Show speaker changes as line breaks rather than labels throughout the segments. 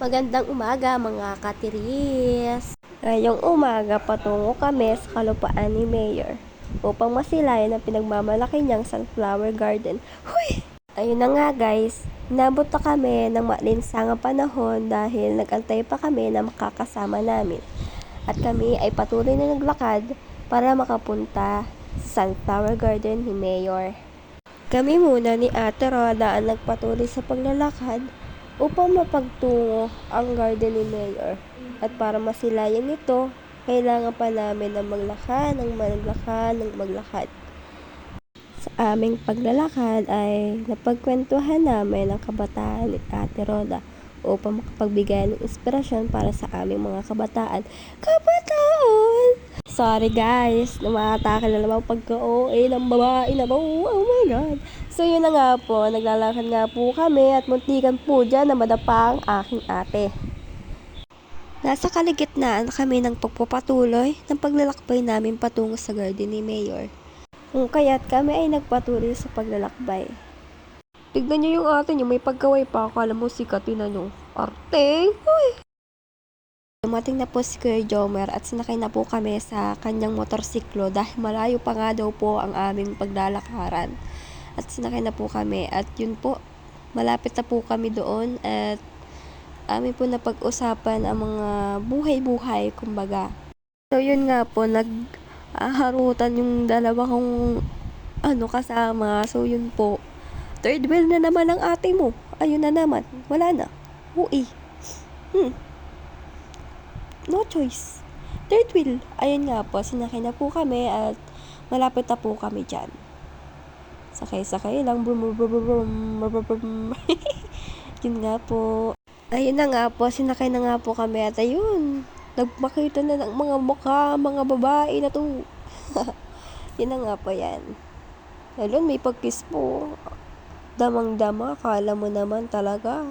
Magandang umaga mga katiris! Ngayong umaga patungo kami sa kalupaan ni Mayor upang masilayan ang pinagmamalaki niyang sunflower garden. Huy! Ayun na nga guys, inabot na kami ng malinsangang panahon dahil nagantay pa kami na makakasama namin. At kami ay patuloy na naglakad para makapunta sa sunflower garden ni Mayor. Kami muna ni Ate Roda ang nagpatuloy sa paglalakad upang mapagtungo ang garden ni Mayor. At para masilayan ito, kailangan pa namin na maglakad. Sa aming paglalakad ay napagkwentuhan namin ang kabataan ni Ate Roda upang makapagbigay ng inspirasyon para sa aming mga kabataan. Sorry guys, namatake na naman pagka-OA ng babae na to. Oh my God! So yun na nga po, naglalakad nga po kami at muntikan po dyan na madapa ang aking ate. Nasa kaligitnaan kami ng pagpapatuloy ng paglalakbay namin patungo sa garden ni Mayor. Kung kaya't kami ay nagpatuloy sa paglalakbay. Tignan nyo yung ate nyo, may pagkaway pa. Akala mo sikatin na nyo. Arte! Uy! Dumating na po si Kuya Jomer at sinakay na po kami sa kanyang motorsiklo dahil malayo pa nga daw po ang aming paglalakaran. At sinakay na po kami at yun po, malapit na po kami doon at amin po napag-usapan ang mga buhay-buhay kumbaga. So yun nga po, nag-harutan yung dalawa kong kasama. So yun po, third wheel na naman ang ate mo. Ayun na naman, wala na. Ui. No choice. Third wheel. Ayun nga po, sinakay na po kami at malapit na po kami dyan. Sakay-sakay lang. Yun nga po. Ayun na nga po, sinakay na nga po kami at ayun, nagmakita na ng mga mukha, mga babae na to. Yun na nga po yan. Ayun, may pagkiss po. Damang-dama, akala mo naman talaga.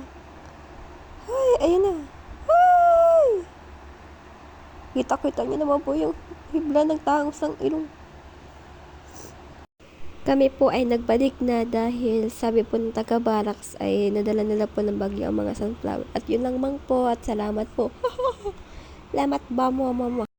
Ay, ayun na. Ay! Kita-kita niyo naman po yung hibla ng tangos ng ilong. Kami po ay nagbalik na dahil sabi po ng taga-barracks ay nadala nila po ng bagyo ang mga sunflower. At yun lang mang po at salamat po. Salamat ba mo, mama.